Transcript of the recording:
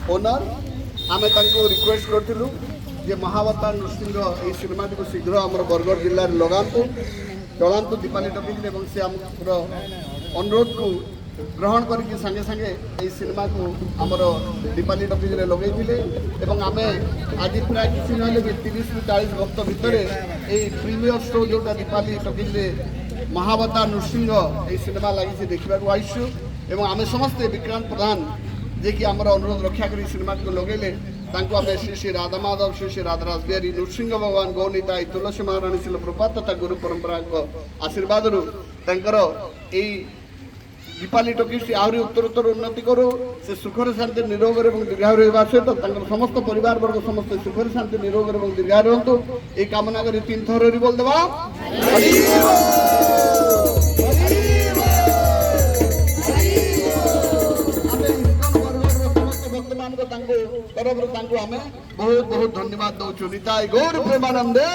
Owner आम request करूँ जे महावतार नृसिंह ये सिनेमा को शीघ्र आम बरगढ़ जिले में लगातु चलातु दीपाली टॉकीज से आम अनुरोध को ग्रहण करके सांगे सांगे ये सिनेमा को आमर दीपाली टॉकीज लगे आम आज प्राय किसी ना 30 ରୁ 40 भक्त भितर ये प्रीमियर शो जोटा दीपाली टॉकीज महावतार नृसिंह ये सिनेमा लगी देखा आईसु एवं आम समस्ते विक्रांत प्रधान जे कि आमर अनुरोध रक्षा कर सिनेमा को लगेले आम श्री श्री राधा माधव श्री श्री राधा रासबिहारी नृसिंह भगवान गौनीताई तुलसी महाराणी शिल प्रपात तथा गुरु परंपरा आशीर्वाद दीपाली टॉकीज आहरी उत्तरोत्तर उन्नति करू से सुखर शांति निरोग और दीर्घायु रहा सहित समस्त परिवार वर्ग समस्त सुखर शांति निरोग और दीर्घायु रुहतु ये कामना कर 3 थर बोल देवा तरफ बहुत बहुत धन्यवाद दौचु निताई गौर प्रेमानंदे।